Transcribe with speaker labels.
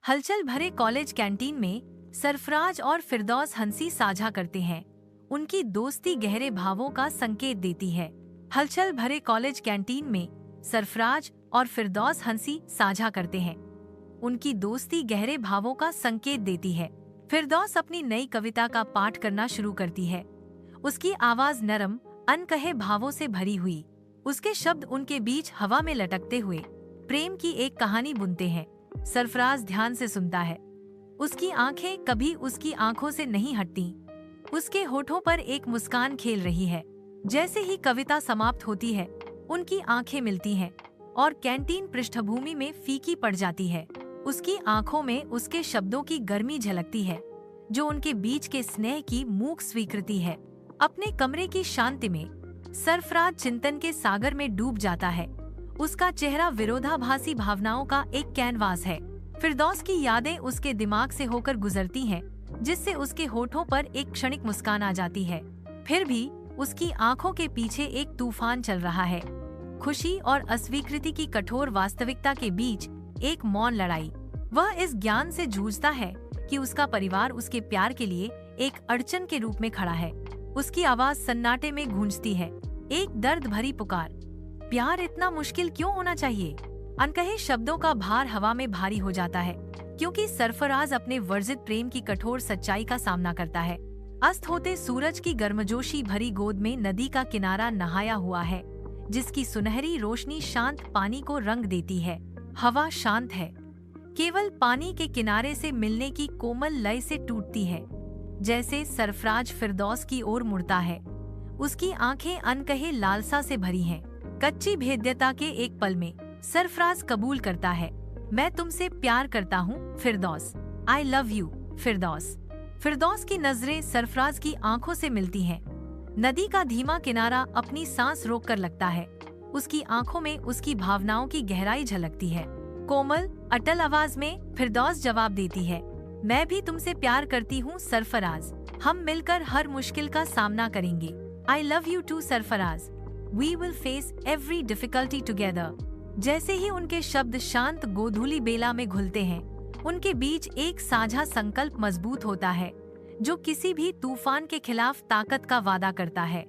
Speaker 1: हलचल भरे college canteen में सरफराज और फिरदौस हंसी साझा करते हैं। उनकी दोस्ती गहरे भावों का संकेत देती है। हलचल भरे कॉलेज कैंटीन में सरफराज और फिरदौस हंसी साझा करते हैं। उनकी दोस्ती गहरे भावों का संकेत देती है। फिरदौस अपनी नई कविता का पाठ करना शुरू करती है। उसकी आवाज नरम, अनकहे भावों से भरी हुई। उसके शब्द उनके बीच हवा में लटकते हुए प्रेम की एक कहानी बुनते हैं। सरफराज ध्यान से सुनता है। उसकी आंखें कभी उसकी आंखों से नहीं हटती। उसके होठों पर एक मुस्कान खेल रही है। जैसे ही कविता समाप्त होती है, उनकी आंखें मिलती हैं और कैंटीन पृष्ठभूमि में फीकी पड़ जाती है। उसकी आंखों में उसके शब्दों की गर्मी झलकती है, जो उनके बीच के स्नेह की मूक स्वीकृति है। अपने कमरे की शांति में सरफराज चिंतन के सागर में डूब जाता है। उसका चेहरा विरोधाभासी भावनाओं का एक कैनवास है। फिरदौस की यादें उसके दिमाग से होकर गुजरती हैं, जिससे उसके होठों पर एक क्षणिक मुस्कान आ जाती है। फिर भी उसकी आंखों के पीछे एक तूफान चल रहा है। खुशी और अस्वीकृति की कठोर वास्तविकता के बीच एक मौन लड़ाई। वह इस ज्ञान से जूझता है कि उसका परिवार उसके प्यार के लिए एक अड़चन के रूप में खड़ा है। उसकी आवाज सन्नाटे में गूंजती है, एक दर्द भरी पुकार। प्यार इतना मुश्किल क्यों होना चाहिए? अनकहे शब्दों का भार हवा में भारी हो जाता है, क्योंकि सरफराज अपने वर्जित प्रेम की कठोर सच्चाई का सामना करता है। अस्त होते सूरज की गर्मजोशी भरी गोद में नदी का किनारा नहाया हुआ है, जिसकी सुनहरी रोशनी शांत पानी को रंग देती है। हवा शांत है, केवल पानी के किनारे से मिलने की कोमल लय से टूटती है। जैसे सरफराज फिरदौस की ओर मुड़ता है, उसकी आंखें अनकहे लालसा से भरी हैं। कच्ची भेद्यता के एक पल में सरफराज कबूल करता है, मैं तुमसे प्यार करता हूँ फिरदौस। आई लव यू फिरदौस। फिरदौस की नजरें सरफराज की आंखों से मिलती हैं। नदी का धीमा किनारा अपनी सांस रोक कर लगता है। उसकी आंखों में उसकी भावनाओं की गहराई झलकती है। कोमल, अटल आवाज में फिरदौस जवाब देती है, मैं भी तुमसे प्यार करती हूँ सरफराज। हम मिलकर हर मुश्किल का सामना करेंगे। I love you too Sarfaraz. We will face every difficulty together। जैसे ही उनके शब्द शांत गोधूली बेला में घुलते हैं, उनके बीच एक साझा संकल्प मजबूत होता है, जो किसी भी तूफान के खिलाफ ताकत का वादा करता है।